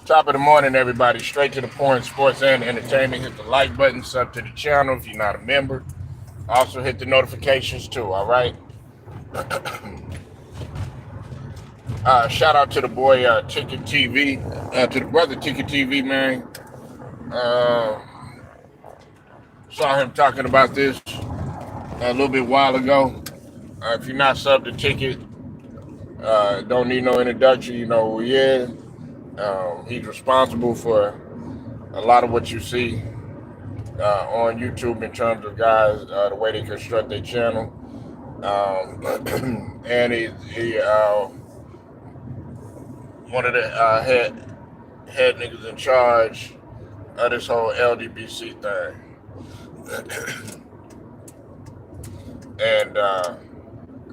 Top of the morning, everybody. Straight to the point, sports and entertainment. Hit the like button, sub to the channel if you're not a member. Also hit the notifications too, all right? Shout out to the boy Ticket TV, to the brother Ticket TV, man. Uh, Saw him talking about this a little bit while ago. If you're not subbed to Ticket, don't need no introduction. You know who he is. He's responsible for a lot of what you see on YouTube in terms of guys, the way they construct their channel. And he one of the head niggas in charge of this whole LDBC thing. And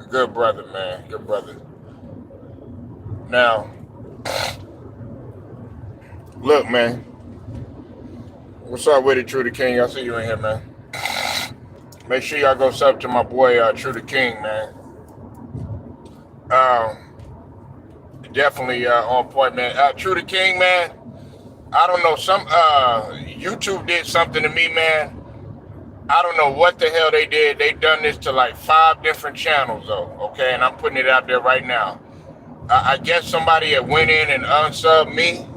good brother, man. Good brother. Now, look, man. What's up with it, True the King? I see you in here, man. Make sure y'all go sub to my boy, True the King, man. Definitely on point, man. True the King, man. I don't know. YouTube did something to me, man. I don't know what the hell they did. They done this to like 5 different channels, though. Okay, and I'm putting it out there right now. I guess somebody had went in and unsubbed me.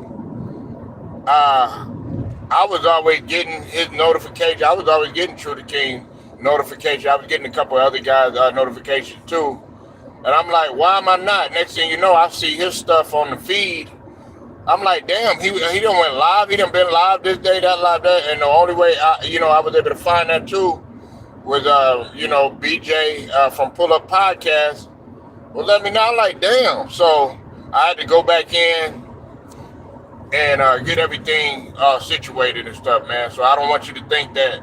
I was always getting his notification. I was always getting True the King notification. I was getting a couple other guys' notifications too. And I'm like, why am I not? Next thing you know, I see his stuff on the feed. I'm like, damn, he done went live. He done been live this day, that live, that. And the only way I was able to find that too was BJ from Pull Up Podcast. Well, let me know. I'm like, damn. So I had to go back in and get everything situated and stuff, man. So I don't want you to think that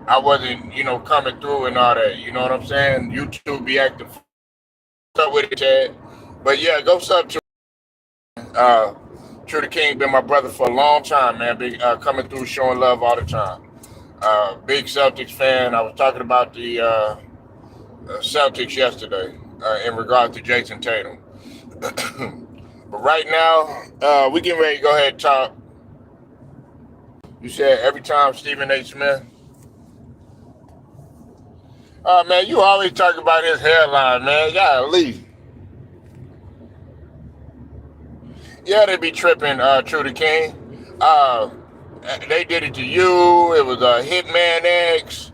I wasn't, coming through and all that. You know what I'm saying? YouTube be active. What's up with it, Chad? But yeah, go sub to True the King. Been my brother for a long time, man. Been coming through, showing love all the time. Big Celtics fan. I was talking about the Celtics yesterday in regard to Jason Tatum. But right now, we getting ready to go ahead and talk. You said every time Stephen A. Smith. Man, you always talk about his hairline, man. Golly. Yeah, they be tripping, True the King. They did it to you. It was a Hitman X.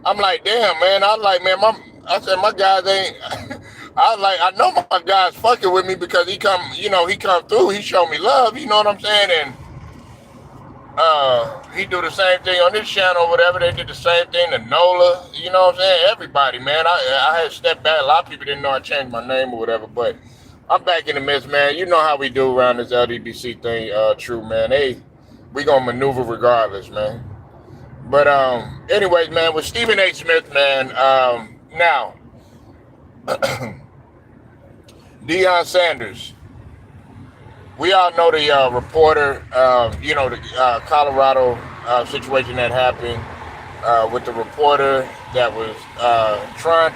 I'm like, damn, man. I said, my guys ain't. I know my guy's fucking with me because he come through. He showed me love. You know what I'm saying? And he do the same thing on this channel or whatever. They did the same thing to Nola. You know what I'm saying? Everybody, man. I had stepped back. A lot of people didn't know I changed my name or whatever, but I'm back in the midst, man. You know how we do around this LDBC thing, True, man. We gonna maneuver regardless, man. But anyways, man, with Stephen A. Smith, man, now Deon Sanders. We all know the reporter, the Colorado situation that happened with the reporter that was trying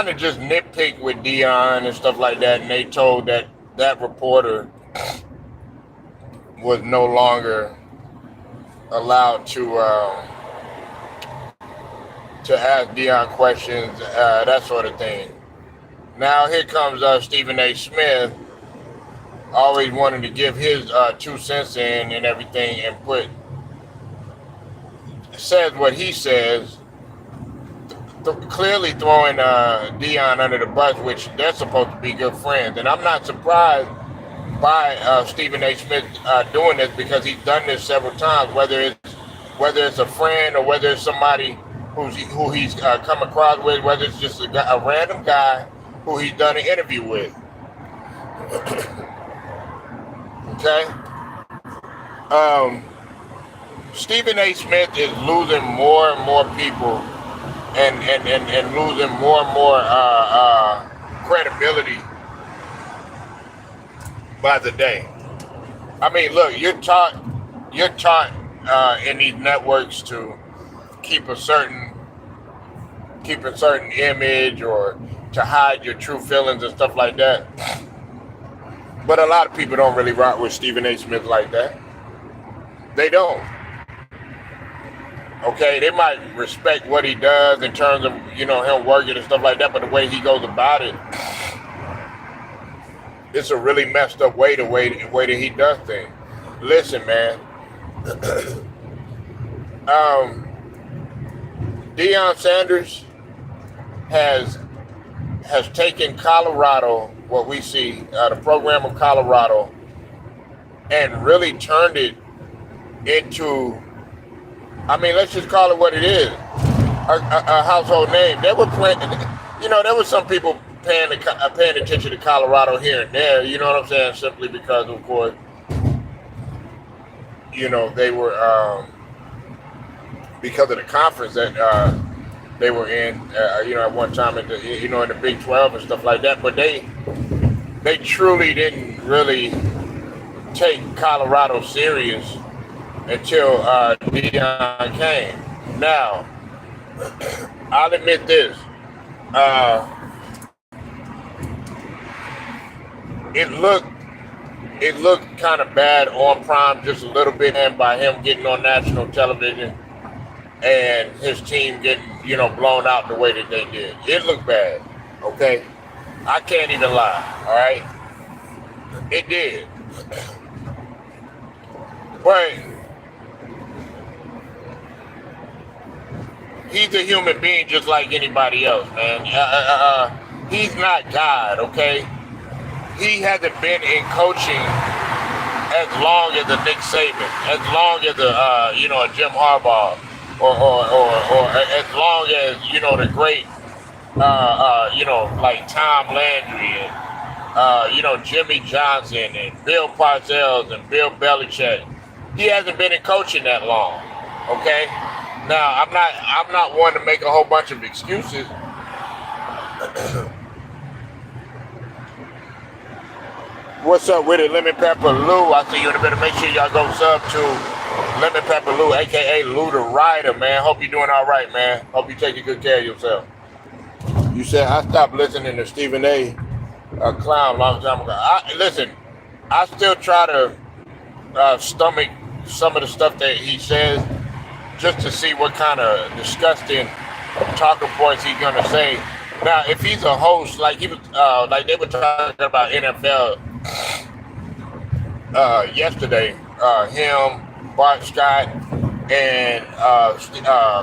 to just nitpick with Deon and stuff like that, and they told that reporter was no longer allowed to ask Deon questions, that sort of thing. Now here comes Stephen A. Smith, always wanting to give his 2 cents in and everything, and says what he says, clearly throwing Deon under the bus, which they're supposed to be good friends. And I'm not surprised by Stephen A. Smith doing this, because he's done this several times, whether it's a friend or whether it's somebody who he's come across with, whether it's just a random guy who he's done an interview with. Okay? Stephen A. Smith is losing more and more people and losing more and more credibility by the day. I mean, look, you're taught in these networks to keep a certain image or to hide your true feelings and stuff like that. But a lot of people don't really rock with Stephen A. Smith like that. They don't. Okay, they might respect what he does in terms of, him working and stuff like that, but the way he goes about it, it's a really messed up way, the way that he does things. Listen, man. Deon Sanders has taken Colorado, what we see, the program of Colorado, and really turned it into, let's just call it what it is, a household name. They were playing, there was some people paying attention to Colorado here and there, you know what I'm saying, simply because, of course, they were, because of the conference that they were in, at one time, in the Big 12 and stuff like that. But they truly didn't really take Colorado serious until Deon came. Now, I'll admit this. It looked kind of bad on Prime just a little bit, and by him getting on national television and his team getting, blown out the way that they did. It looked bad, okay? I can't even lie, all right? It did. But he's a human being just like anybody else, man. He's not God, okay? He hasn't been in coaching as long as a Nick Saban, as long as a Jim Harbaugh, or as long as the great like Tom Landry and Jimmy Johnson and Bill Parcells and Bill Belichick. He hasn't been in coaching that long. Okay. Now I'm not one to make a whole bunch of excuses. What's up with it, Lemon Pepper Lou? I see you in a minute. Make sure y'all go sub to Lemon Pepper Lou, aka Lou the Rider, man. Hope you're doing all right, man. Hope you're taking good care of yourself. You said I stopped listening to Stephen A. Clown a long time ago. Listen, I still try to stomach some of the stuff that he says just to see what kind of disgusting talking points he's gonna say. Now, if he's a host, like he was, like they were talking about NFL yesterday, him, Bart Scott, and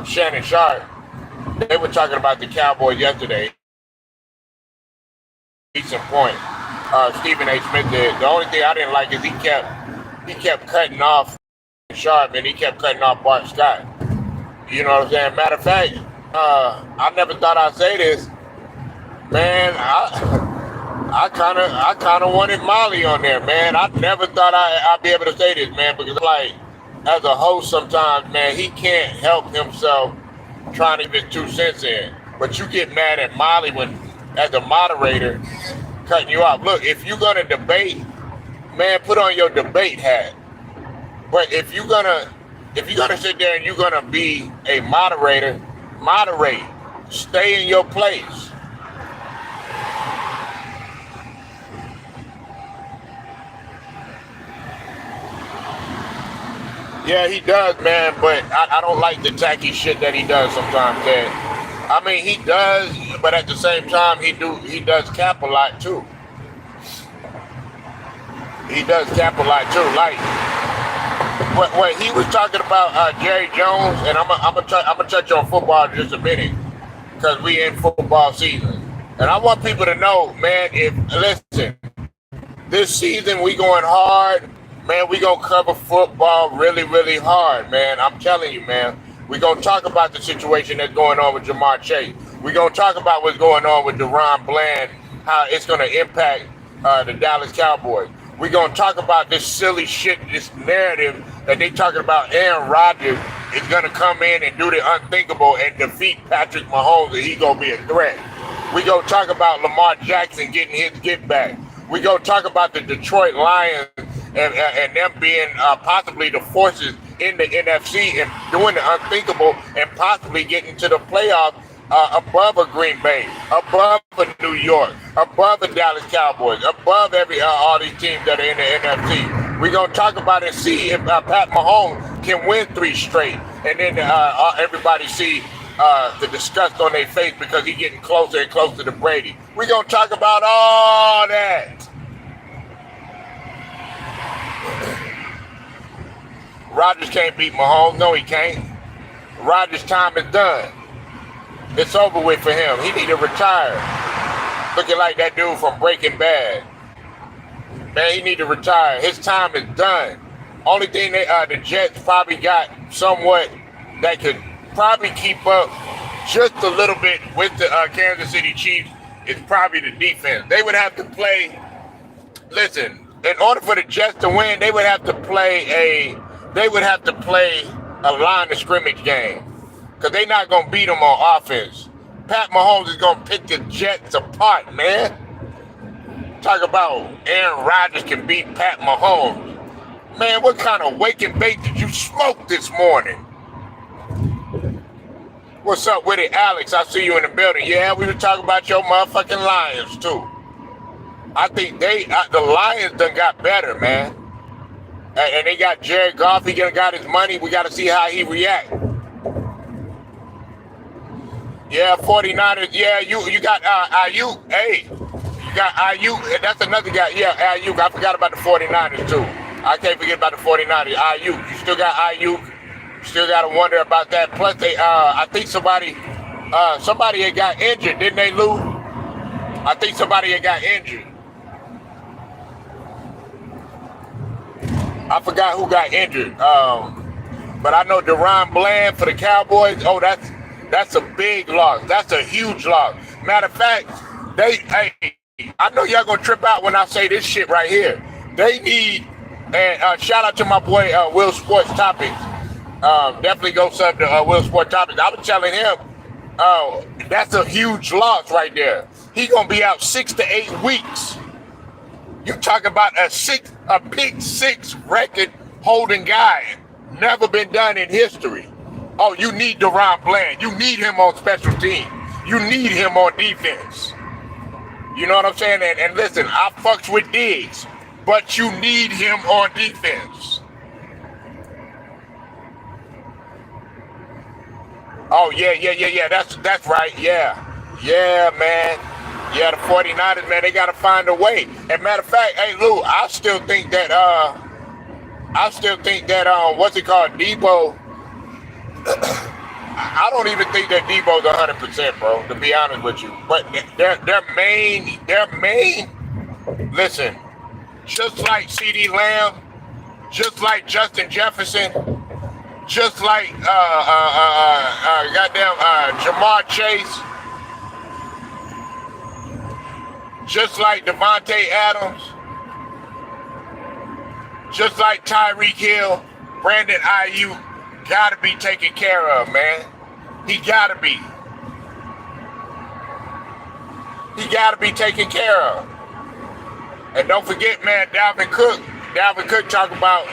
Shannon Sharp, they were talking about the Cowboys yesterday. Decent point. Stephen A. Smith did. The only thing I didn't like is he kept cutting off Sharp and he kept cutting off Bart Scott. You know what I'm saying? Matter of fact, I never thought I'd say this. Man, I kind of wanted Molly on there, man. I never thought I'd be able to say this, man, because like as a host sometimes, man, he can't help himself trying to get 2 cents in. But you get mad at Molly when, as a moderator, cutting you off. Look, if you're gonna debate, man, put on your debate hat. But if you're gonna sit there and you're gonna be a moderator, moderate. Stay in your place. Yeah, he does, man, but I don't like the tacky shit that he does sometimes, man. I mean, he does, but at the same time, he does cap a lot, too. He does cap a lot, too. Like, what he was talking about Jerry Jones, and I'm gonna touch on football in just a minute, because we in football season. And I want people to know, man, listen, this season we going hard. Man, we gonna cover football really, really hard, man. I'm telling you, man. We gonna talk about the situation that's going on with Jamar Chase. We gonna talk about what's going on with Deron Bland, how it's gonna impact the Dallas Cowboys. We gonna talk about this silly shit, this narrative that they talking about Aaron Rodgers is gonna come in and do the unthinkable and defeat Patrick Mahomes, and he gonna be a threat. We gonna talk about Lamar Jackson getting his get back. We gonna talk about the Detroit Lions and them being possibly the forces in the NFC and doing the unthinkable and possibly getting to the playoffs above a Green Bay, above a New York, above the Dallas Cowboys, above all these teams that are in the NFC. We're gonna talk about it and see if Pat Mahomes can win 3 straight, and then everybody see the disgust on their face because he's getting closer and closer to Brady. We're gonna talk about all that. Rodgers can't beat Mahomes. No, he can't. Rodgers' time is done. It's over with for him. He need to retire. Looking like that dude from Breaking Bad. Man, he need to retire. His time is done. Only thing the Jets probably got somewhat that could probably keep up just a little bit with the Kansas City Chiefs is probably the defense. They would have to play. Listen, in order for the Jets to win, they would have to play a line of scrimmage game. Because they're not going to beat them on offense. Pat Mahomes is going to pick the Jets apart, man. Talk about Aaron Rodgers can beat Pat Mahomes. Man, what kind of wake and bake did you smoke this morning? What's up with it, Alex? I see you in the building. Yeah, we were talking about your motherfucking Lions, too. I think the Lions done got better, man. And they got Jared Goff. He got his money. We got to see how he react. Yeah, 49ers. Yeah, you got Ayuk. Hey, you got Ayuk. That's another guy. Yeah, Ayuk. I forgot about the 49ers, too. I can't forget about the 49ers. Ayuk. You still got Ayuk. Still got to wonder about that. Plus, I think somebody had got injured, didn't they, Lou? I think somebody had got injured. I forgot who got injured. But I know Deron Bland for the Cowboys. Oh, that's a big loss. That's a huge loss. Matter of fact, I know y'all gonna trip out when I say this shit right here. They need, and shout out to my boy Will Sports Topics. Definitely go sub to Will Sports Topics. I was telling him, that's a huge loss right there. He gonna be out 6 to 8 weeks. You talk about a pick 6 record holding guy. Never been done in history. Oh, you need Deron Bland. You need him on special teams. You need him on defense. You know what I'm saying? And listen, I fucks with Diggs, but you need him on defense. Oh, yeah. That's right. Yeah, man. Yeah, the 49ers, man, they got to find a way. And matter of fact, hey, Lou, I still think that, what's it called, Debo, I don't even think that Debo's 100%, bro, to be honest with you. But their main, listen, just like CeeDee Lamb, just like Justin Jefferson, just like Jamar Chase, just like Devontae Adams, just like Tyreek Hill, Brandon Ayuk, gotta be taken care of, man. He gotta be. He gotta be taken care of. And don't forget, man, Dalvin Cook talking about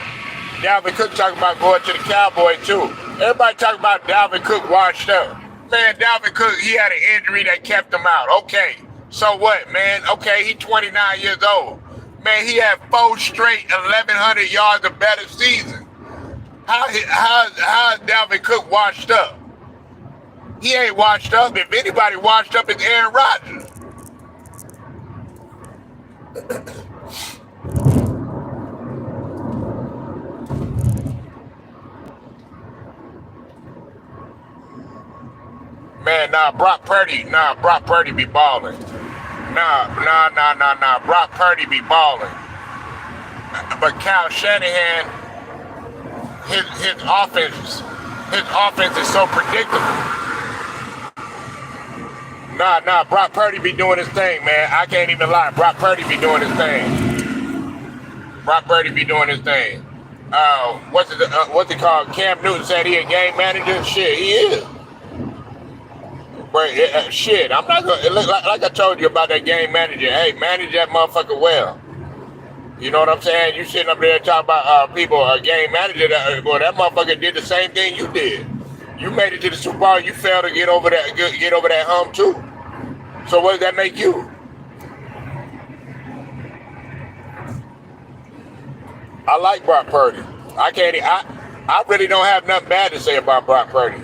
going to the Cowboys too. Everybody talking about Dalvin Cook washed up. Man, Dalvin Cook, he had an injury that kept him out. Okay, so what, man? Okay, he's 29 years old. Man, he had 4 straight 1,100 yards or better season. How is Dalvin Cook washed up? He ain't washed up. If anybody washed up, it's Aaron Rodgers. Man, Brock Purdy be balling. Brock Purdy be balling. But Kyle Shanahan, his offense is so predictable. Brock Purdy be doing his thing, man. I can't even lie. Brock Purdy be doing his thing. What's it called? Cam Newton said he a game manager. Shit, he is. But shit, I'm not gonna like I told you about that game manager. Hey, manage that motherfucker well. You know what I'm saying? You sitting up there talking about people, a game manager. That motherfucker did the same thing you did. You made it to the Super Bowl. You failed to get over that hump too. So what does that make you? I like Brock Purdy. I really don't have nothing bad to say about Brock Purdy.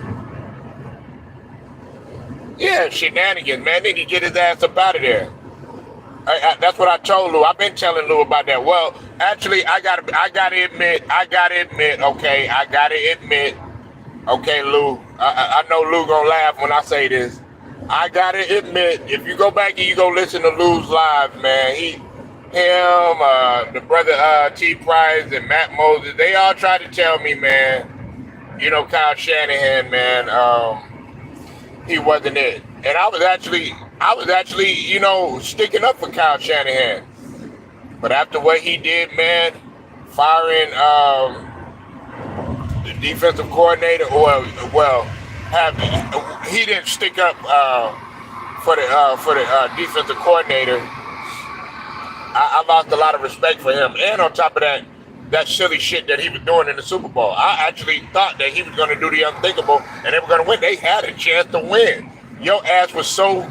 Yeah, shenanigans, man. Need to get his ass up out of there. That's what I told Lou. I've been telling Lou about that. Well, actually, I gotta admit, okay, Lou. I know Lou gonna laugh when I say this. I gotta admit, if you go back and you go listen to Lou's live, man, the brother T. Price and Matt Moses, they all tried to tell me, man, Kyle Shanahan, man, he wasn't it. And I was actually, sticking up for Kyle Shanahan. But after what he did, man, firing the defensive coordinator, he didn't stick up for the defensive coordinator. I lost a lot of respect for him. And on top of that silly shit that he was doing in the Super Bowl. I actually thought that he was going to do the unthinkable and they were going to win. They had a chance to win. Your ass was so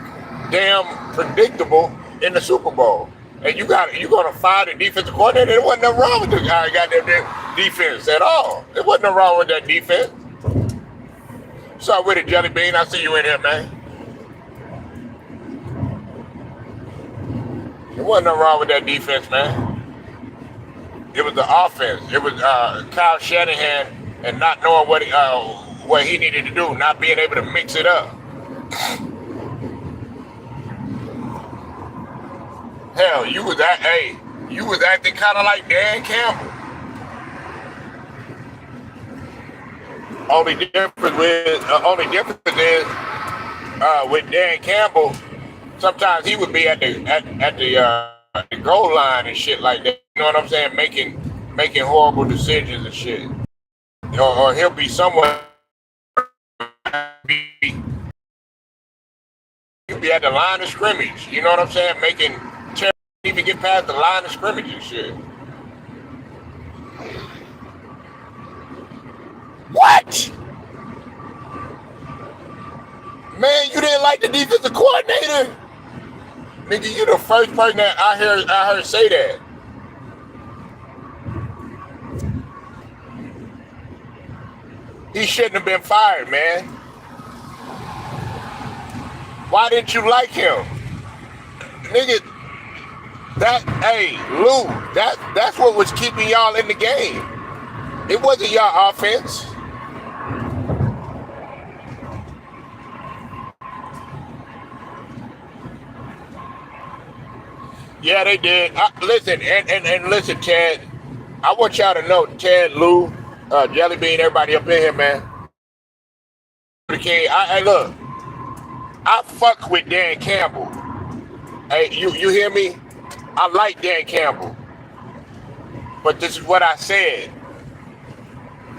damn predictable in the Super Bowl. And you going to fire the defensive coordinator? There wasn't nothing wrong with the guy got that defense at all. There wasn't nothing wrong with that defense. So with it, Jelly Bean, I see you in here, man. There wasn't nothing wrong with that defense, man. It was the offense. It was Kyle Shanahan and not knowing what he needed to do, not being able to mix it up. Hell, you was acting kind of like Dan Campbell. Only difference is with Dan Campbell, sometimes he would be at the goal line and shit like that. You know what I'm saying? Making horrible decisions and shit. Or he'll be somewhere. He'll be at the line of scrimmage. You know what I'm saying? Even get past the line of scrimmage and shit. What? Man, you didn't like the defensive coordinator? Nigga, you the first person that I heard say that. He shouldn't have been fired, man. Why didn't you like him? Nigga, Lou, that's what was keeping y'all in the game. It wasn't y'all offense. Yeah, they did. Listen, and listen, Ted. I want y'all to know, Ted, Lou, Jelly Bean, everybody up in here, man. Okay, look. I fuck with Dan Campbell. Hey, you hear me? I like Dan Campbell. But this is what I said.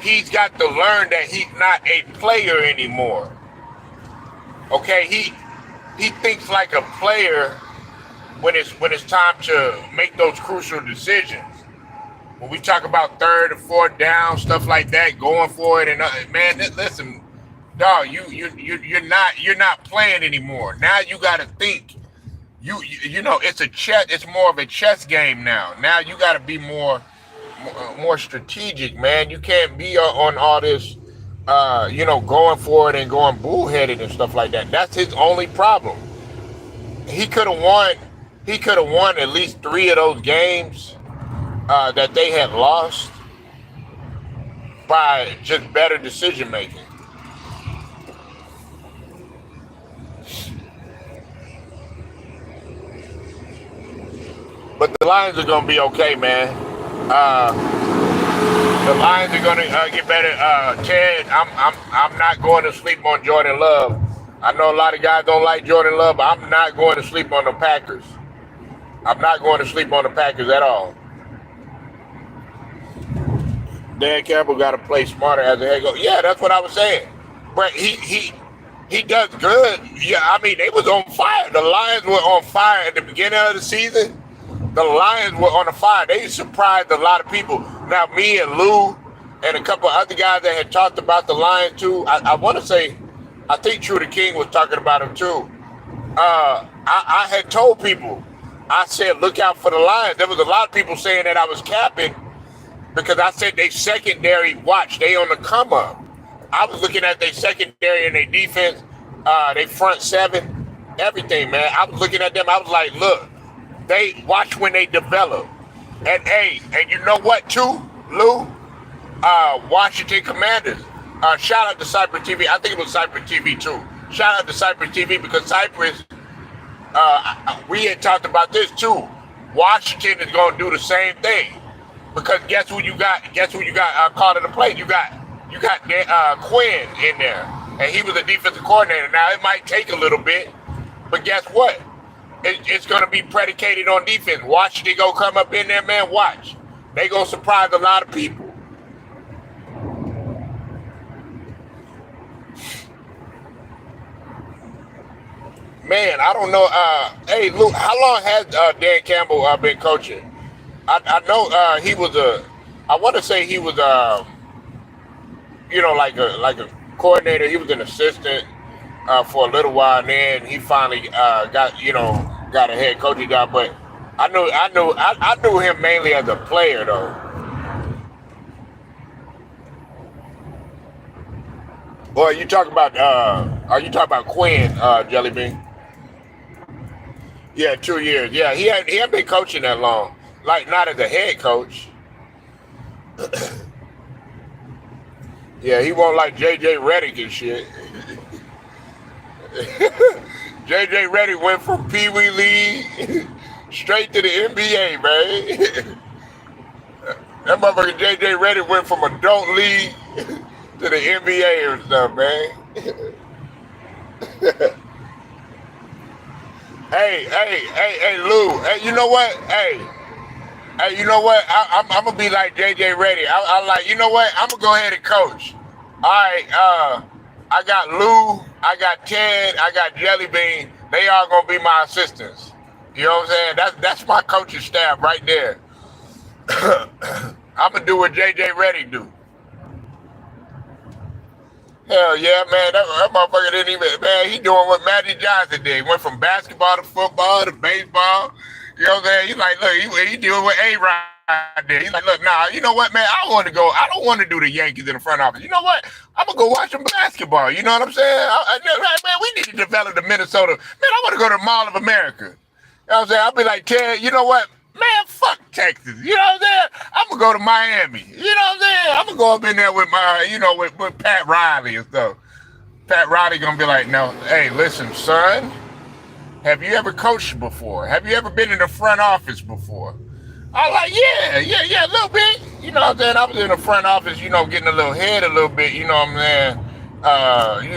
He's got to learn that he's not a player anymore. Okay, he thinks like a player when it's time to make those crucial decisions. When we talk about third and fourth down, stuff like that, going for it, and man, listen, dog, you're not playing anymore. Now you got to think. You know, it's more of a chess game now. Now you got to be more strategic, man. You can't be on all this, going for it and going bullheaded and stuff like that. That's his only problem. He could have won at least 3 of those games that they had lost by just better decision making. But the Lions are gonna be okay, man. The Lions are gonna get better. Ted, I'm not going to sleep on Jordan Love. I know a lot of guys don't like Jordan Love, but I'm not going to sleep on the Packers. I'm not going to sleep on the Packers at all. Dan Campbell got to play smarter as a head coach. Yeah, that's what I was saying. But he does good. Yeah, I mean, they was on fire. The Lions were on fire at the beginning of the season. The Lions were on the fire. They surprised a lot of people. Now, me and Lou, and a couple other guys that had talked about the Lions too. I want to say, I think True the King was talking about him too. I had told people, I said, look out for the Lions. There was a lot of people saying that I was capping because I said they secondary, watch, they on the come up. I was looking at their secondary and their defense, they front seven, everything, man. I was looking at them. I was like, look, they watch when they develop. And hey, and you know what too, Lou? Washington Commanders. Shout out to Cypress TV. I think it was Cypress TV too. Shout out to Cypress TV because Cypress, we had talked about this too. Washington is going to do the same thing because guess who you got? Guess who you got calling the play? You got Quinn in there, and he was a defensive coordinator. Now it might take a little bit, but guess what? It's going to be predicated on defense. Washington gonna come up in there, man. Watch, they gonna surprise a lot of people. Man, I don't know. Hey, Luke, how long has Dan Campbell been coaching? I know he was I want to say he was like a coordinator. He was an assistant for a little while, and then he finally got a head coaching job. But I knew him mainly as a player though. Boy, are you talking about Quinn, Jelly Bean? Yeah, 2 years. Yeah, he hadn't been coaching that long. Like not as a head coach. Yeah, he won't like JJ Redick and shit. JJ Redick went from Pee Wee League straight to the NBA, man. That motherfucker JJ Redick went from adult league to the NBA or stuff, man. Hey, Lou. Hey, you know what? Hey, you know what? I'm gonna be like JJ Redick. I like, you know what? I'm gonna go ahead and coach. All right, I got Lou, I got Ted, I got Jelly Bean. They all gonna be my assistants. You know what I'm saying? That's my coaching staff right there. I'm gonna do what JJ Redick do. Hell yeah, man. That motherfucker didn't even, man, he doing what Magic Johnson did. He went from basketball to football to baseball. You know what I'm saying? He's like, look, he doing what A-Rod did. He's like, look, nah, you know what, man? I don't want to do the Yankees in the front office. You know what? I'm going to go watch some basketball. You know what I'm saying? Man, we need to develop the Minnesota. Man, I want to go to the Mall of America. You know what I'm saying? I'll be like, Ted, you know what? Man, fuck Texas. You know what I'm saying? I'm going to go to Miami. You know what I'm saying? I'm going to go up in there with my, with Pat Riley and stuff. Pat Riley going to be like, no, hey, listen, son. Have you ever coached before? Have you ever been in the front office before? I like, yeah, a little bit. You know what I'm saying? I was in the front office, getting a little head a little bit, you know what I'm saying?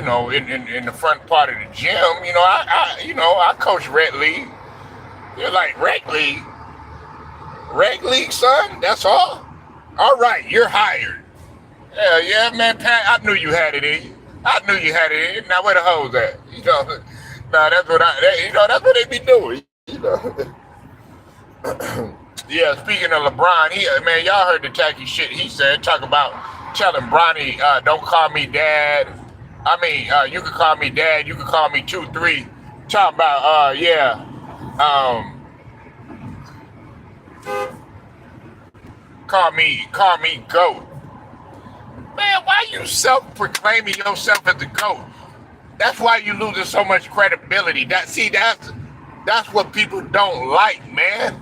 In the front part of the gym. I coach Red League. You're like, Red League? Red League, son? That's all? All right, you're hired. Hell yeah, man, Pat, I knew you had it in you. I knew you had it in you. Now where the hoes at? That's what they be doing. Yeah, speaking of LeBron, man, y'all heard the tacky shit he said. Talk about telling Bronny, don't call me dad. I mean, you can call me dad. You can call me 2-3. Talk about, call me GOAT. Man, why you self-proclaiming yourself as the GOAT? That's why you losing so much credibility. That's what people don't like, man.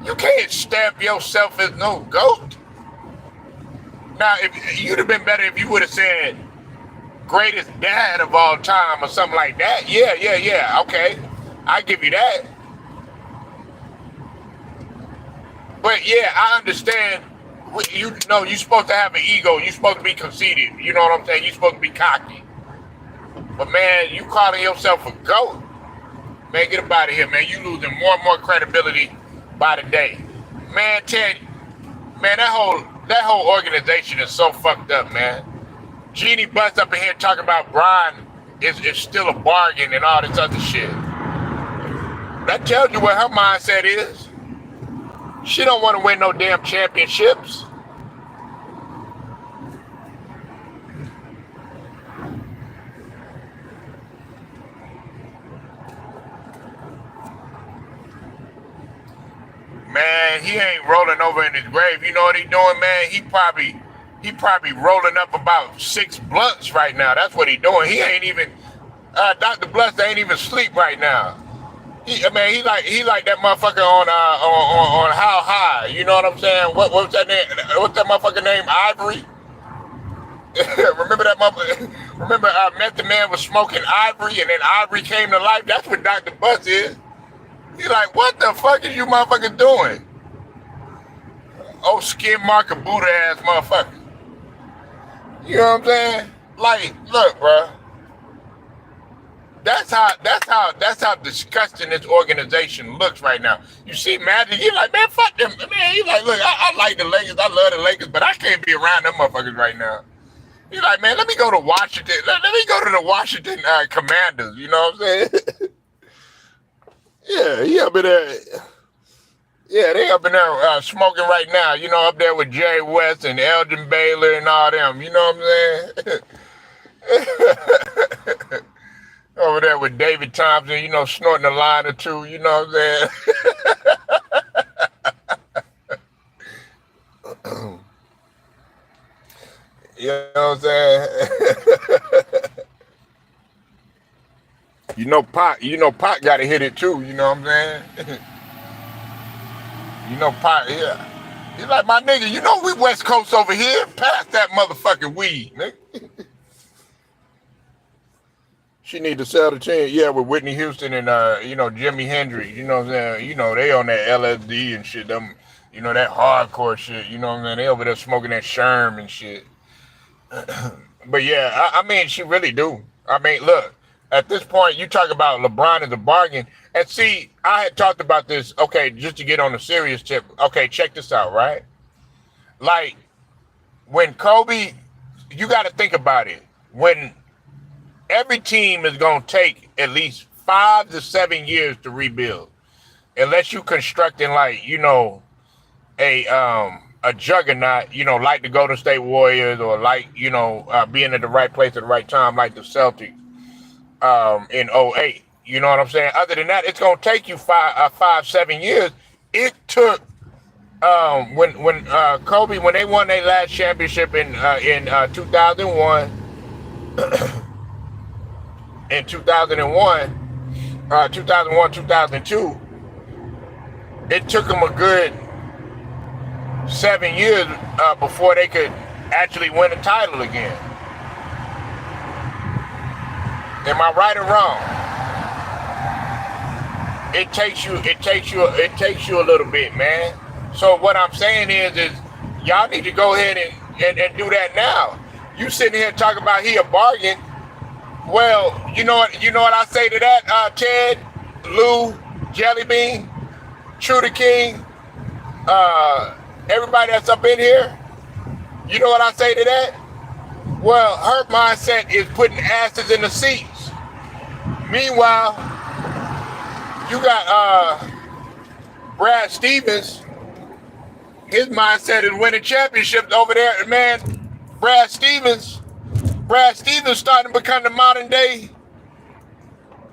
You can't stamp yourself as no GOAT. Now, if you'd have been better if you would have said greatest dad of all time or something like that. Yeah. Okay, I give you that. But yeah, I understand. You're supposed to have an ego. You're supposed to be conceited. You know what I'm saying? You're supposed to be cocky. But man, you calling yourself a GOAT, man, get up out of here, man. You losing more and more credibility by the day. Man, Ted, man, that whole organization is so fucked up, man. Jeannie busts up in here talking about Brian is still a bargain and all this other shit. That tells you what her mindset is. She don't want to win no damn championships. he ain't rolling over in his grave. You know what he doing, man? He probably rolling up about 6 blunts right now. That's what he doing. He ain't even Dr. Bless ain't even sleep right now. He like that motherfucker on How High. You know what I'm saying? What's that name? What's that motherfucker name? Ivory. Remember that motherfucker? Remember Method Man was smoking Ivory, and then Ivory came to life. That's what Dr. Bus is. He like, what the fuck is you motherfuckers doing? Oh, skin marker Buddha ass motherfucker. You know what I'm saying? Like, look, bro. That's how disgusting this organization looks right now. You see Magic, he like, man, fuck them. Man, he like, look, I like the Lakers, I love the Lakers, but I can't be around them motherfuckers right now. He's like, man, let me go to Washington. Let me go to the Washington Commanders. You know what I'm saying? Yeah, he up in there. Yeah, they up in there smoking right now. You know, up there with Jerry West and Elgin Baylor and all them. You know what I'm saying? Over there with David Thompson, you know, snorting a line or two. You know what I'm saying? You know what I'm saying? Pac got to hit it too. You know what I'm saying? Pac, yeah. He's like, my nigga, you know we West Coast over here. Pass that motherfucking weed, nigga. She need to sell the chain, yeah, with Whitney Houston and Jimi Hendrix. You know what I'm saying? You know they on that LSD and shit. Them, you know that hardcore shit. You know what I'm saying? They over there smoking that Sherm and shit. But yeah, I mean, she really do. I mean, look, at this point, you talk about LeBron as a bargain. And see, I had talked about this, okay, just to get on a serious tip. Okay, check this out, right? Like, when Kobe, you got to think about it. When every team is going to take at least 5 to 7 years to rebuild. Unless you constructing like, you know, a juggernaut, you know, like the Golden State Warriors or like, you know, being at the right place at the right time, like the Celtics in '08. You know what I'm saying? Other than that, it's going to take you 5-7 years. It took when Kobe, when they won their last championship in 2001, in 2001, 2002, it took them a good 7 years before they could actually win a title again. Am I right or wrong? It takes you a little bit, man. So what I'm saying is y'all need to go ahead and do that now. You sitting here talking about he a bargain. Well, you know what I say to that, Ted, Lou, Jellybean, True the King, everybody that's up in here, you know what I say to that? Well, her mindset is putting asses in the seats. Meanwhile, you got Brad Stevens. His mindset is winning championships over there, man. Brad Stevens starting to become the modern day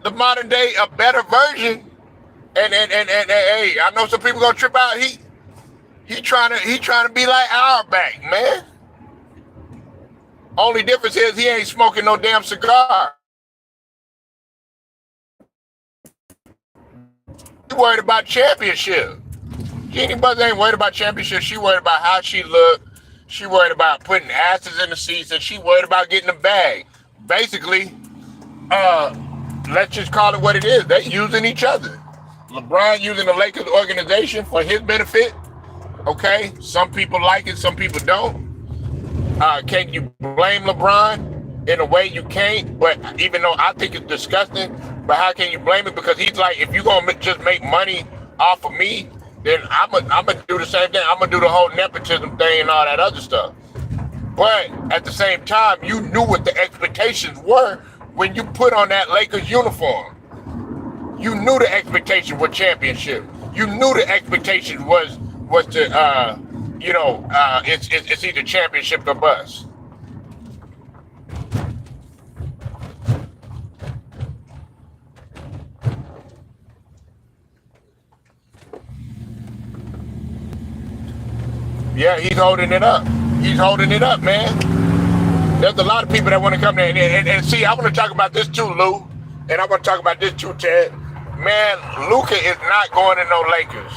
a better version. And hey, I know some people gonna trip out. He trying to be like Auerbach, man. Only difference is he ain't smoking no damn cigar. He worried about championship. Jeannie Buzz ain't worried about championship. She worried about how she looked. She worried about putting asses in the seats, and she worried about getting the bag. Basically, let's just call it what it is. They using each other. LeBron using the Lakers organization for his benefit. Okay, some people like it, some people don't. Can you blame LeBron? In a way you can't, but even though I think it's disgusting, but how can you blame it? Because he's like, if you're gonna just make money off of me, then I'm gonna do the same thing. I'm gonna do the whole nepotism thing and all that other stuff. But at the same time, you knew what the expectations were when you put on that Lakers uniform. You knew the expectation was championship. You knew the expectation was to it's either championship or bust. Yeah, he's holding it up. He's holding it up, man. There's a lot of people that want to come there and see. I want to talk about this too, Lou, and I want to talk about this too, Ted. Man, Luka is not going to no Lakers.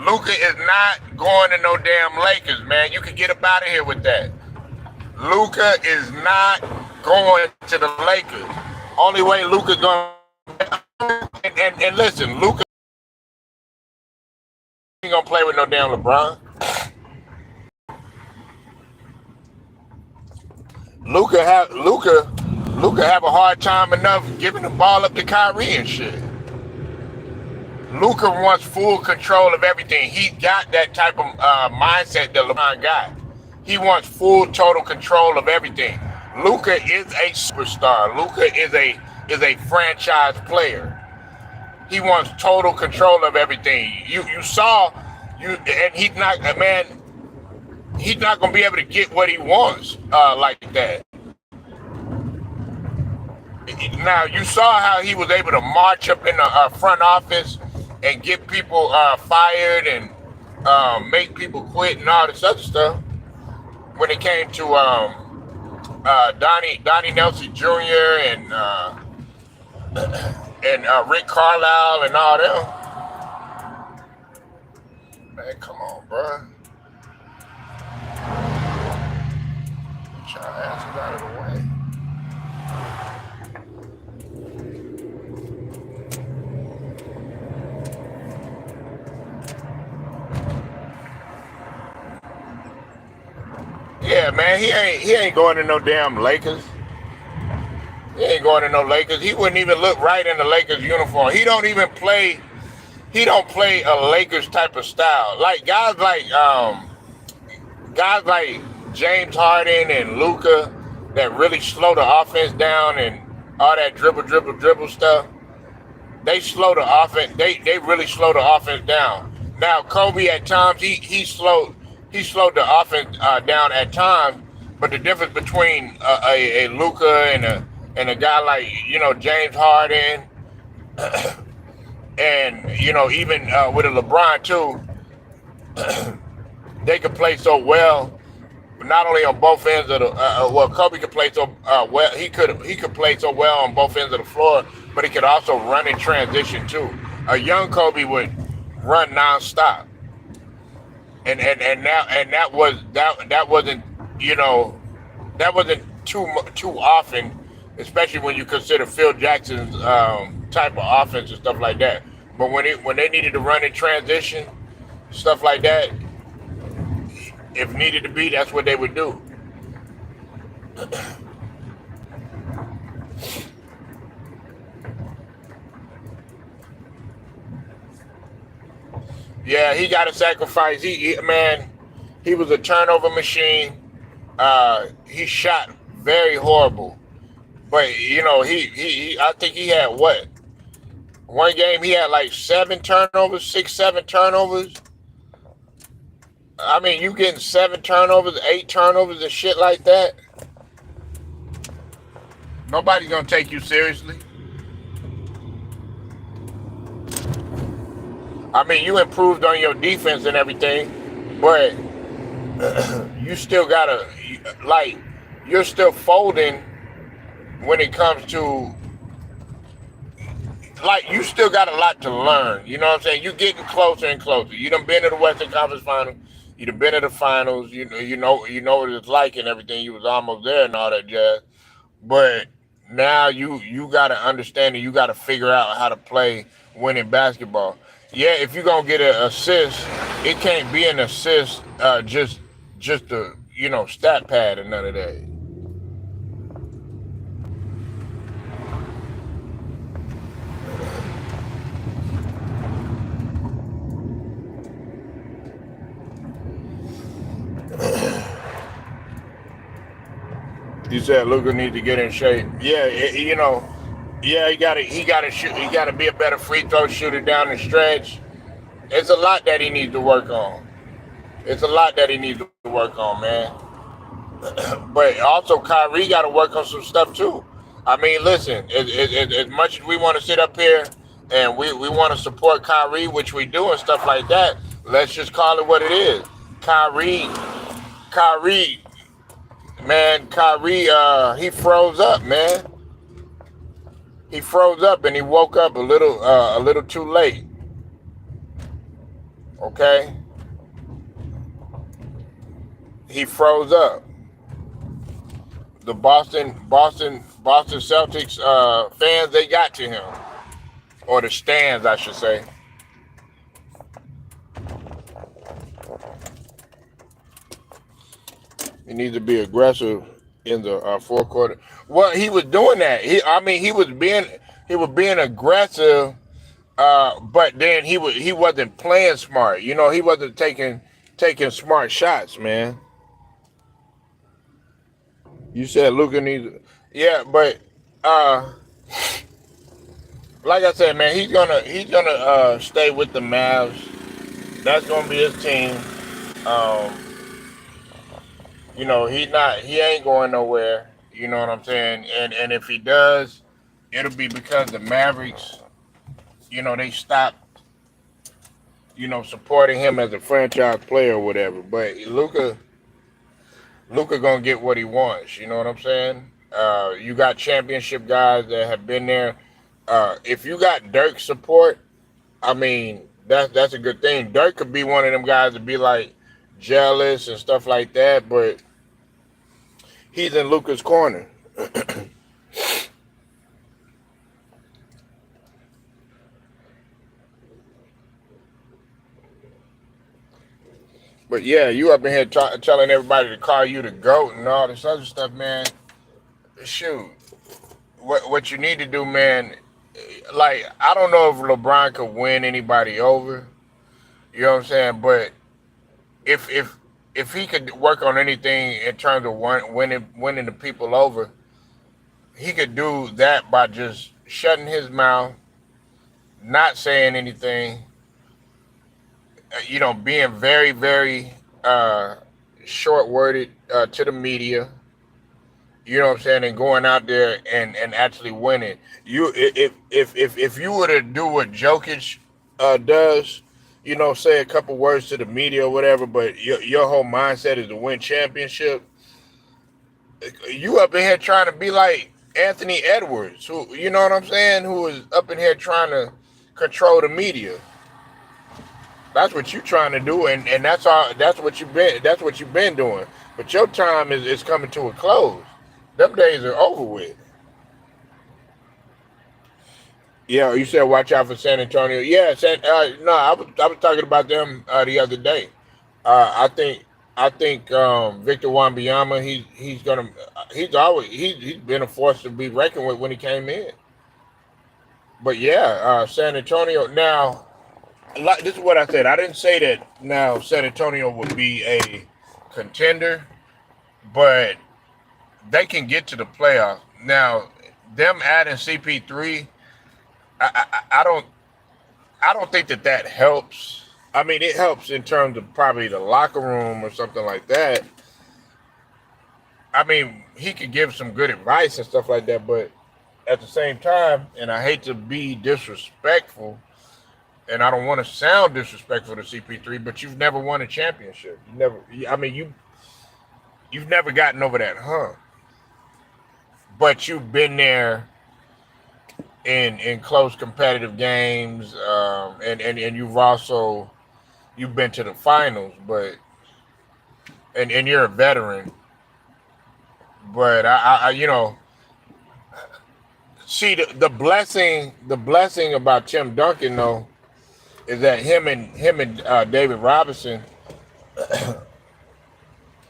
Luka is not going to no damn Lakers, man. You can get up out of here with that. Luka is not going to the Lakers. Only way Luka's going and listen, Luka ain't gonna play with no damn LeBron. Luka have a hard time enough giving the ball up to Kyrie and shit. Luka wants full control of everything. He got that type of mindset that LeBron got. He wants full total control of everything. Luka is a superstar. Luka is a franchise player. He wants total control of everything. You saw and he's not man. He's not gonna be able to get what he wants like that. Now you saw how he was able to march up in the front office and get people fired and make people quit and all this other stuff. When it came to Donnie Nelson Jr. and Rick Carlisle and all them. Man, come on, bro. Get your asses out of the way. Yeah, man, he ain't going to no damn Lakers. He ain't going to no Lakers. He wouldn't even look right in the Lakers uniform. He don't play a Lakers type of style. Like guys like James Harden and Luka that really slow the offense down and all that dribble stuff. They slow the offense. They really slow the offense down. Now Kobe at times he slowed the offense down at times, but the difference between a Luka and a guy like James Harden and even with a LeBron too, they could play so well. Not only on both ends of the Kobe could play so well. He could play so well on both ends of the floor, but he could also run in transition too. A young Kobe would run nonstop. And that wasn't too often, especially when you consider Phil Jackson's type of offense and stuff like that. But when they needed to run in transition, stuff like that, if needed to be, that's what they would do. Yeah, he got to sacrifice. He was a turnover machine. He shot very horrible, but I think he had what? One game he had like 7 turnovers, 6, 7 turnovers. I mean, you getting 7 turnovers, 8 turnovers and shit like that. Nobody's gonna take you seriously. I mean, you improved on your defense and everything, but you still gotta, you're still folding when it comes to, you still got a lot to learn. You know what I'm saying? You're getting closer and closer. You done been to the Western Conference Finals. You done been to the finals. You know what it's like and everything. You was almost there and all that jazz. But now you got to understand and you got to figure out how to play winning basketball. Yeah, if you're gonna get an assist, it can't be an assist just a stat pad and none of that. You said Luka needs to get in shape. Yeah, yeah, he gotta be a better free throw shooter down the stretch. It's a lot that he needs to work on. Man. But also Kyrie got to work on some stuff too. I mean, listen, as much as we want to sit up here and we want to support Kyrie, which we do and stuff like that, let's just call it what it is. Kyrie, Kyrie, man, Kyrie, he froze up, man. He froze up and he woke up a little too late. Okay, he froze up. The Boston Celtics fans, they got to him, or the stands, I should say. He needs to be aggressive in the fourth quarter. Well, he was doing that. He was being aggressive, but then he wasn't playing smart. You know, he wasn't taking smart shots, man. You said Luka needs, yeah, but uh, like I said, man, he's gonna stay with the Mavs. That's gonna be his team. Um, he ain't going nowhere. You know what I'm saying? And if he does, it'll be because the Mavericks, they stopped, supporting him as a franchise player or whatever. But Luka gonna get what he wants. You know what I'm saying? You got championship guys that have been there. If you got Dirk support, I mean that's a good thing. Dirk could be one of them guys to be like jealous and stuff like that, but he's in Luka's corner. But yeah, you up in here telling everybody to call you the GOAT and all this other stuff, man. Shoot, what you need to do, man. Like, I don't know if LeBron could win anybody over. You know what I'm saying? But if if if he could work on anything in terms of winning the people over, he could do that by just shutting his mouth, not saying anything, being very, very short worded to the media. You know what I'm saying, and going out there and actually winning. If you were to do what Jokic does, say a couple words to the media or whatever, but your whole mindset is to win championship. You up in here trying to be like Anthony Edwards, who, you know what I'm saying, who is up in here trying to control the media. That's what you trying to do, and that's all. That's what you've been doing. But your time is coming to a close. Them days are over with. Yeah, you said watch out for San Antonio. Yeah, no, I was talking about them the other day. I think Victor Wembanyama, he's been a force to be reckoned with when he came in. But yeah, San Antonio now. Like, this is what I said. I didn't say that now San Antonio would be a contender, but they can get to the playoffs. Now, them adding CP3, I don't think that helps. I mean, it helps in terms of probably the locker room or something like that. I mean, he could give some good advice and stuff like that, but at the same time, and I hate to be disrespectful, and I don't want to sound disrespectful to CP3, but you've never won a championship. You've never gotten over that hump, but you've been there in close competitive games, and you've been to the finals, but and you're a veteran. But see the blessing about Tim Duncan though is that him and David Robinson,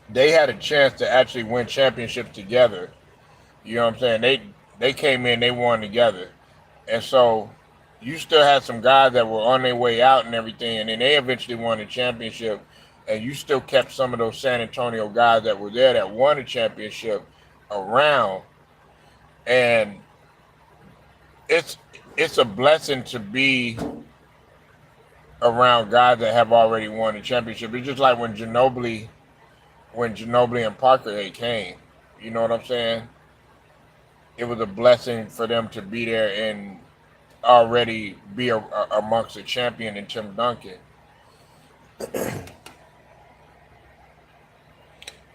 they had a chance to actually win championships together. You know what I'm saying? They came in, they won together. And so you still had some guys that were on their way out and everything, and then they eventually won the championship. And you still kept some of those San Antonio guys that were there that won the championship around. And it's it's a blessing to be around guys that have already won the championship. It's just like when Ginobili and Parker had came. You know what I'm saying? It was a blessing for them to be there and already be amongst a champion in Tim Duncan.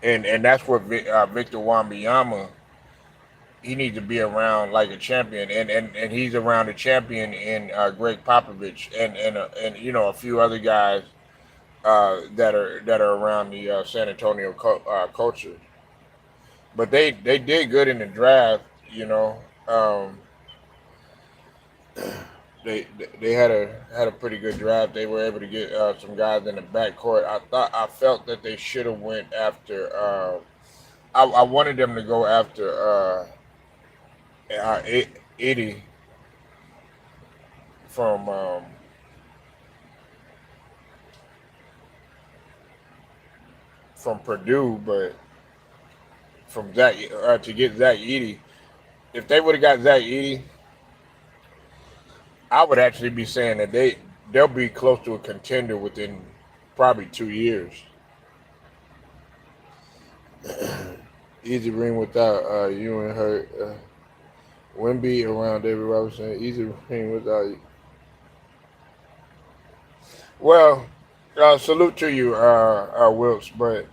and that's what Victor Wembanyama, he needs to be around like a champion, and he's around a champion in Greg Popovich and a few other guys that are around the San Antonio culture. But they did good in the draft, you know. They had a pretty good draft. They were able to get some guys in the backcourt. I felt that they should have went after. I wanted them to go after Eddie from from Purdue, but from Zach to get Zach Edey. If they would have got Zach Edey, I would actually be saying that they'll be close to a contender within probably 2 years. Easy ring without you and her. Wimby around David Robinson. Easy ring without you. Well, salute to you, Wilkes, but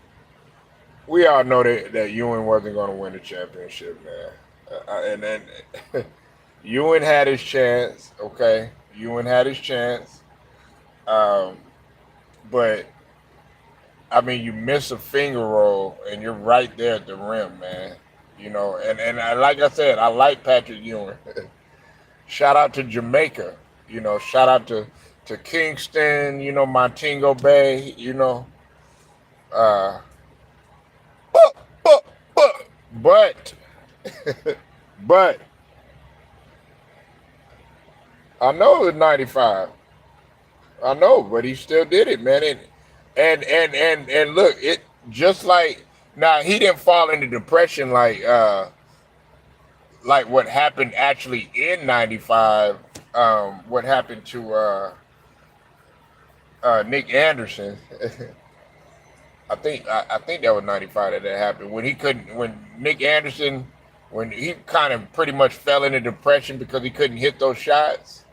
we all know that Ewan wasn't going to win the championship, man. And then Ewan had his chance, okay? Ewan had his chance. Um, but, I mean, you miss a finger roll, and you're right there at the rim, man. And like I said, I like Patrick Ewing. Shout out to Jamaica. Shout out to Kingston, Montego Bay, Uh, but, but, but, but I know it was 95. I know, but he still did it, man. And look, it just like now he didn't fall into depression like what happened actually in 95. What happened to Nick Anderson. I think that was 95 that happened when Nick Anderson, when he kind of pretty much fell into depression because he couldn't hit those shots,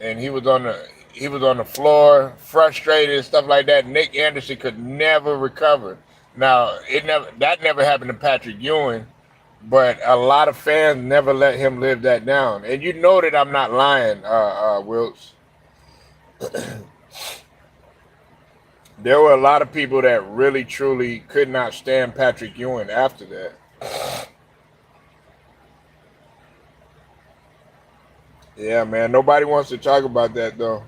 and he was on the floor frustrated and stuff like that. Nick Anderson could never recover. Now that never happened to Patrick Ewing, but a lot of fans never let him live that down. And you know that I'm not lying, Wilkes. There were a lot of people that really, truly could not stand Patrick Ewing after that. Yeah, man. Nobody wants to talk about that though.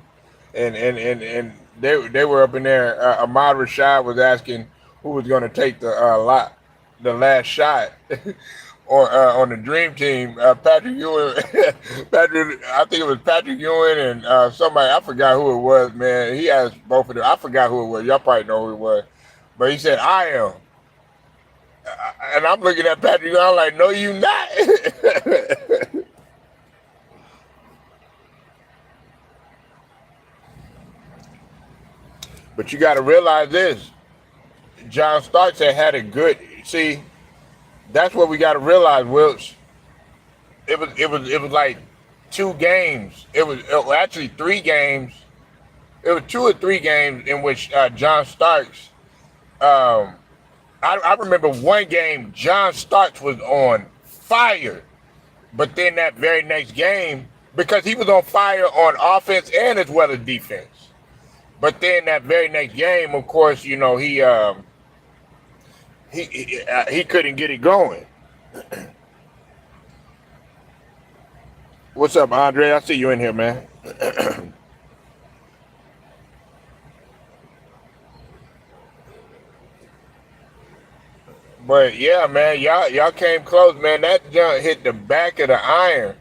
And they were up in there. Ahmad Rashad was asking who was going to take the last shot on the dream team. Patrick Ewing, Patrick. I think it was Patrick Ewing and somebody. I forgot who it was. Man, he asked both of them. I forgot who it was. Y'all probably know who it was, but he said I am. And I'm looking at Patrick Ewing. I'm like, no, you not. But you got to realize this. John Starks had a good. See, that's what we got to realize, Wilkes. It was like 2 games. It was actually 3 games. It was 2 or 3 games in which John Starks. I remember one game John Starks was on fire, but then that very next game, because he was on fire on offense and as well as defense. But then that very next game, of course, he couldn't get it going. What's up, Andre? I see you in here, man. But yeah, man, y'all came close, man. That jump hit the back of the iron.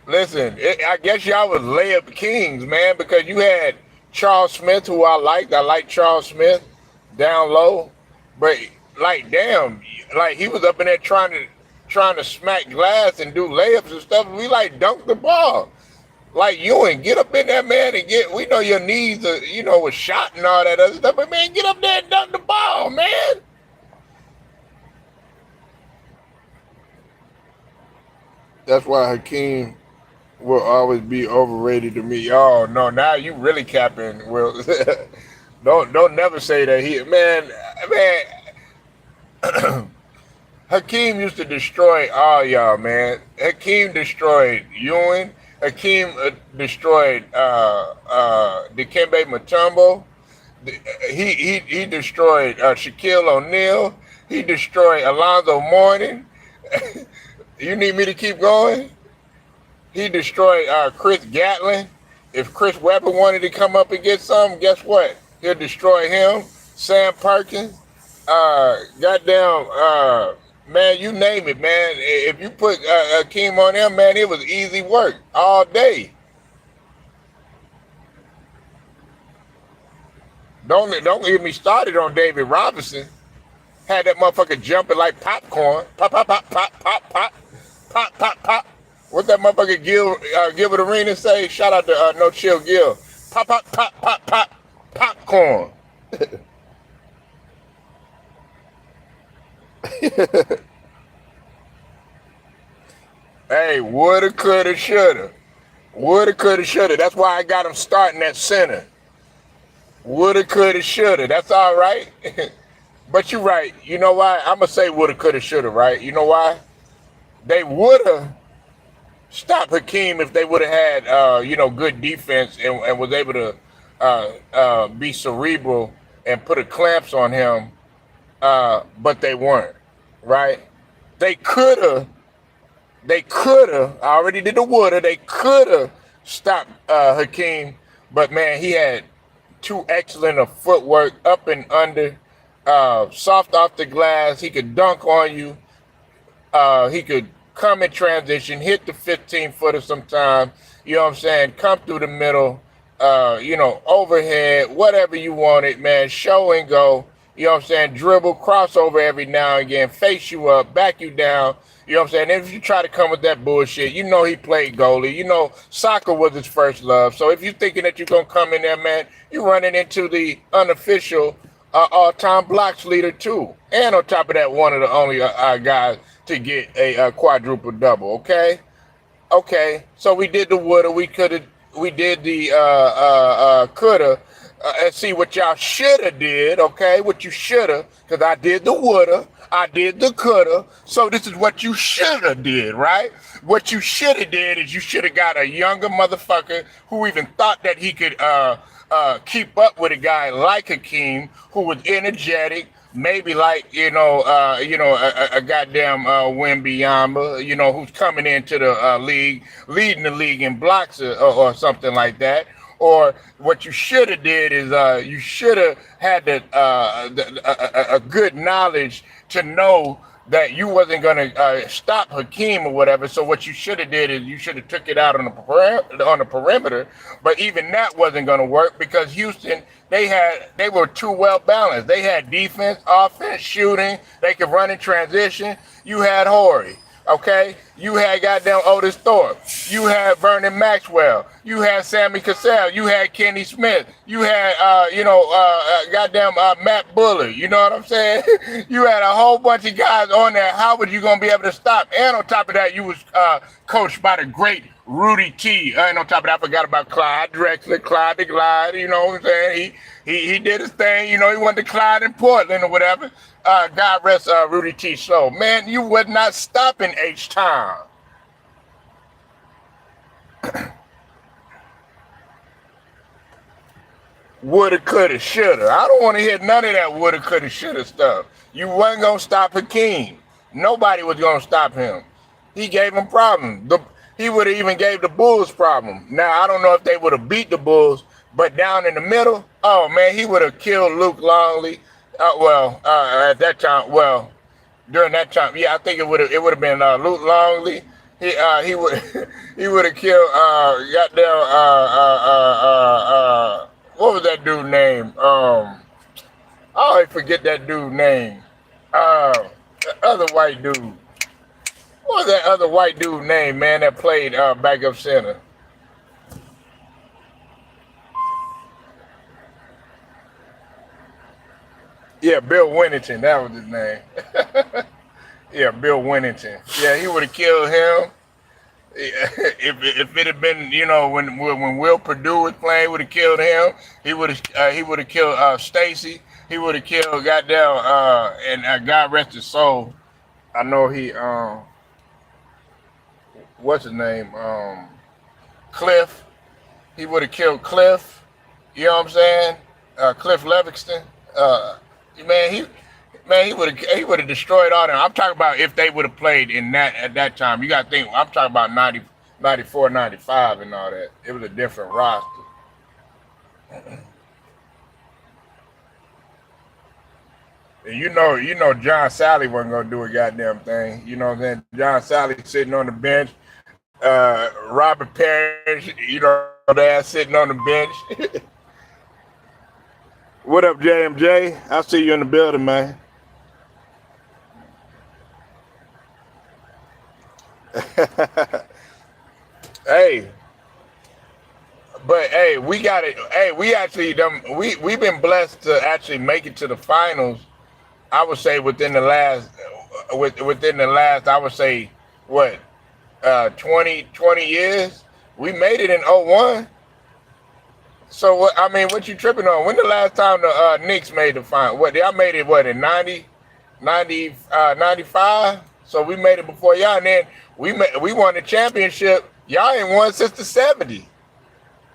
Listen, I guess y'all was layup kings, man, because you had Charles Smith, who I liked. I like Charles Smith down low, but like, damn, like he was up in there trying to smack glass and do layups and stuff. We like dunk the ball. Like Ewing, get up in there, man, and get. We know your knees, was shot and all that other stuff, but man, get up there and dunk the ball, man. That's why Hakeem will always be overrated to me. Oh no, now you really capping. Will don't never say that. Man. Hakeem used to destroy all y'all, man. Hakeem destroyed Ewan. Hakeem destroyed Dikembe Mutombo. He destroyed Shaquille O'Neal. He destroyed Alonzo Mourning. You need me to keep going? He destroyed Chris Gatlin. If Chris Webber wanted to come up and get something, guess what? He'll destroy him. Sam Perkins. Goddamn, man, you name it, man. If you put Akeem on him, man, it was easy work all day. Don't get me started on David Robinson. Had that motherfucker jumping like popcorn. Pop, pop, pop, pop, pop, pop, pop, pop, pop. What that motherfucker Gilbert Arenas say? Shout out to No Chill Gil. Pop, pop, pop, pop, pop, popcorn. Hey, woulda, coulda, shoulda. Woulda, coulda, shoulda. That's why I got him starting at center. Woulda, coulda, shoulda. That's all right. But you're right. You know why? I'm going to say woulda, coulda, shoulda, right? You know why? They woulda stopped Hakeem if they would have had, good defense and was able to be cerebral and put a clamps on him, but they weren't, right? They coulda, I already did the woulda, they coulda stopped Hakeem, but man, he had too excellent of footwork, up and under, soft off the glass. He could dunk on you. He could come in transition, hit the 15-footer sometime, you know what I'm saying, come through the middle, overhead, whatever you wanted, man, show and go, you know what I'm saying, dribble, crossover every now and again, face you up, back you down, you know what I'm saying. And if you try to come with that bullshit, you know he played goalie, you know soccer was his first love. So if you're thinking that you're going to come in there, man, you're running into the unofficial all-time blocks leader too. And on top of that, one of the only guys to get a quadruple double, okay? Okay, so we did the woulda, we did the coulda, and see what y'all shoulda did, okay? What you shoulda, because I did the woulda, I did the coulda, so this is what you shoulda did, right? What you shoulda did is you shoulda got a younger motherfucker who even thought that he could keep up with a guy like Hakeem, who was energetic, maybe like, a goddamn Wembanyama, who's coming into the league, leading the league in blocks or something like that. Or what you should have did is you should have had a good knowledge to know that you wasn't going to stop Hakeem or whatever. So what you should have did is you should have took it out on the perimeter. But even that wasn't going to work because Houston, they were too well balanced. They had defense, offense, shooting. They could run in transition. You had Horry. Okay, you had goddamn Otis Thorpe, you had Vernon Maxwell, you had Sammy Cassell, you had Kenny Smith, you had goddamn Matt Bullard. You know what I'm saying? You had a whole bunch of guys on there. How was you gonna be able to stop? And on top of that, you was coached by the great Rudy T. And on top of that, I forgot about Clyde Drexler, Clyde the Glide. You know what I'm saying? He did his thing. He went to Clyde in Portland or whatever. God rest Rudy T. So, man, you was not stopping H-Town. Woulda, coulda, shoulda. I don't want to hear none of that woulda, coulda, shoulda stuff. You wasn't going to stop Hakeem. Nobody was going to stop him. He gave him problems. He would have even gave the Bulls problem. Now, I don't know if they would have beat the Bulls, but down in the middle, oh, man, he would have killed Luke Longley. At that time, during that time, yeah, I think it would have been Luke Longley. He would have killed goddamn what was that dude's name? I always forget that dude's name. The other white dude. What was that other white dude's name, man, that played backup center? Yeah, Bill Winnington, that was his name. Yeah, Bill Winnington. Yeah, he would have killed him. If it had been, when Will Perdue was playing, would have killed him. He would have killed Stacy. he would have killed goddamn and God rest his soul. I know he what's his name Cliff. He would have killed Cliff. You know what I'm saying? Cliff Levingston. Uh, he would have destroyed all them. I'm talking about if they would have played in that at that time. You got to think. I'm talking about 90, 94, 95, and all that. It was a different roster. And you know, John Sally wasn't gonna do a goddamn thing. You know what I'm saying? John Sally sitting on the bench. Robert Parrish, that sitting on the bench. What up, JMJ? I see you in the building, man. Hey, but hey, we got it. Hey, we actually we've been blessed to actually make it to the finals. I would say within the last I would say what 20 years. We made it in '01. So what? I mean, what you tripping on? When the last time the Knicks made the final? What y'all made it? What in 95? So we made it before y'all, and then we won the championship. Y'all ain't won since the '70s.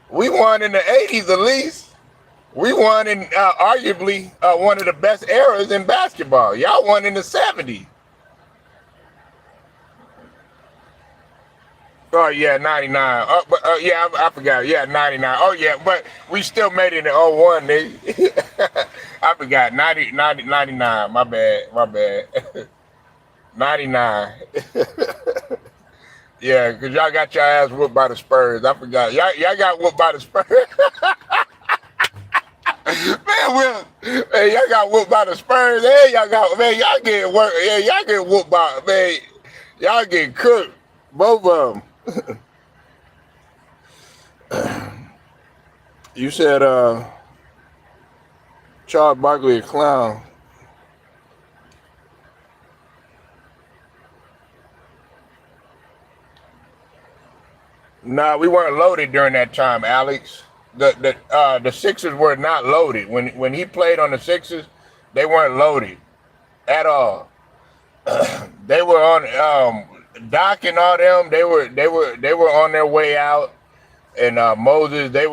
We won in the '80s at least. We won in arguably one of the best eras in basketball. Y'all won in the '70s. Oh yeah, '99. Yeah, I forgot. Yeah, '99. Oh yeah, but we still made it in '01, nigga. I forgot. 99. My bad. My bad. '99. Yeah, because y'all got your ass whooped by the Spurs. I forgot. Y'all got whooped by the Spurs. Man, y'all got whooped by the Spurs. Hey, y'all getting work. Yeah, y'all get whooped by, man. Y'all getting cooked. Both of them. You said Charles Barkley a clown. Nah, we weren't loaded during that time, Alex. The Sixers were not loaded. When he played on the Sixers, they weren't loaded at all. They were on Doc and all them. They were on their way out. And Moses, they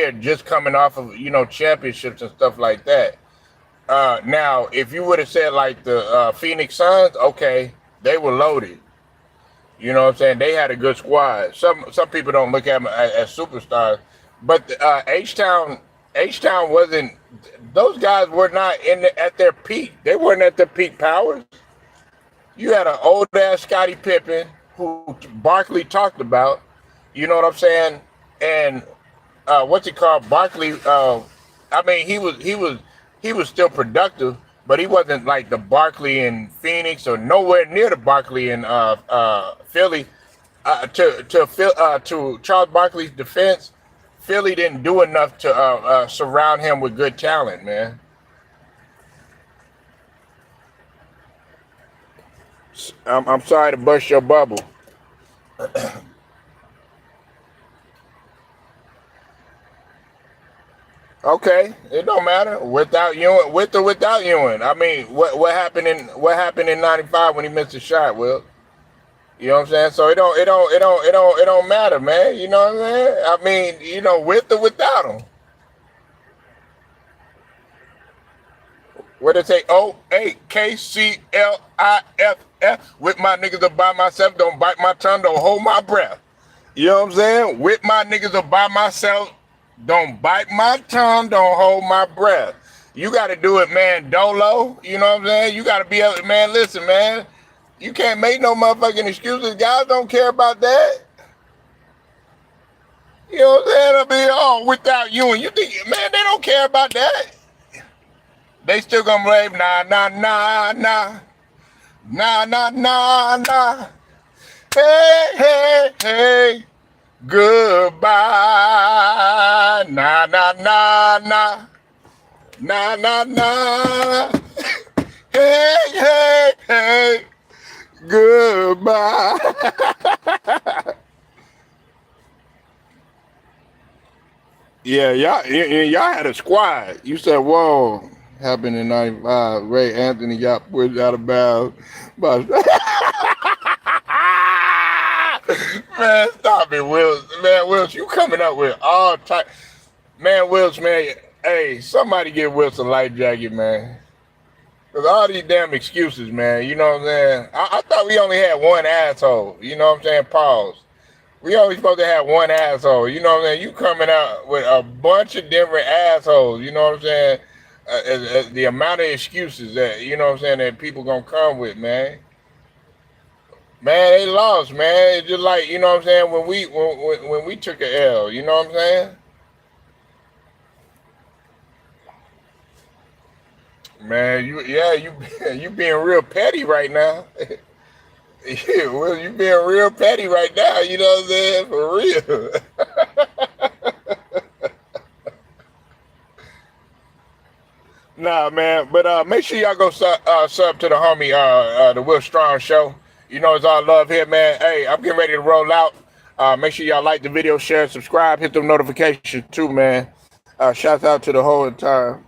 had just coming off of championships and stuff like that. Now, if you would have said like the Phoenix Suns, okay, they were loaded. You know what I'm saying? They had a good squad. Some people don't look at them as superstars, but H Town wasn't. Those guys were not at their peak. They weren't at their peak powers. You had an old ass Scottie Pippen who Barkley talked about. You know what I'm saying? And what's it called? Barkley. I mean, he was still productive, but he wasn't like the Barkley in Phoenix or nowhere near the Barkley in Philly. To Charles Barkley's defense, Philly didn't do enough to surround him with good talent, man. I'm sorry to bust your bubble. Okay, it don't matter without Ewan, with or without Ewan. I mean, what happened in '95 when he missed a shot? Will you know what I'm saying? So it don't matter, man. You know what I'm saying? I mean, with or without him. What they say? OAKCLIFF. With my niggas up by myself, don't bite my tongue, don't hold my breath. You know what I'm saying? With my niggas up by myself, don't bite my tongue, don't hold my breath. You got to do it, man, dolo. You know what I'm saying? You got to be able, man, listen, man. You can't make no motherfucking excuses. Guys don't care about that. You know what I'm saying? I mean, without you, and you think, man, they don't care about that. They still gonna blame, nah, nah, nah, nah. Nah, nah, nah, nah. Hey, hey, hey. Goodbye. Nah, nah, nah, nah. Nah, nah, nah. Hey, hey, hey. Goodbye. Yeah, y'all had a squad. You said, "Whoa." Happened in '95. Ray Anthony got pushed out of bounds. But man, stop it, Wills. Man, Wills, you coming up with all type. Man, Wills, man. Hey, somebody give Wills a life jacket, man. Cause all these damn excuses, man. You know what I'm saying? I thought we only had one asshole. You know what I'm saying? Pause. We only supposed to have one asshole. You know what I'm saying? You coming out with a bunch of different assholes. You know what I'm saying? The amount of excuses that you know what I'm saying that people gonna come with, man. Man, they lost, man. It's just like you know what I'm saying when we took a L. You know what I'm saying? Man, you being real petty right now. Yeah, well, you being real petty right now. You know what I'm saying? For real. Nah, man. But make sure y'all go sub to the homie, the Will Strong Show. You know it's all love here, man. Hey, I'm getting ready to roll out. Make sure y'all like the video, share, subscribe, hit them notifications too, man. Shouts out to the whole entire.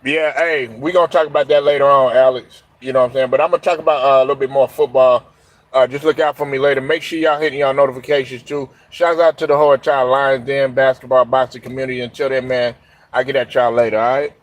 Yeah, hey, we gonna talk about that later on, Alex. You know what I'm saying? But I'm gonna talk about a little bit more football. Just look out for me later. Make sure y'all hitting y'all notifications too. Shouts out to the whole entire Lions Den basketball boxing community. Until then, man, I get at y'all later. All right.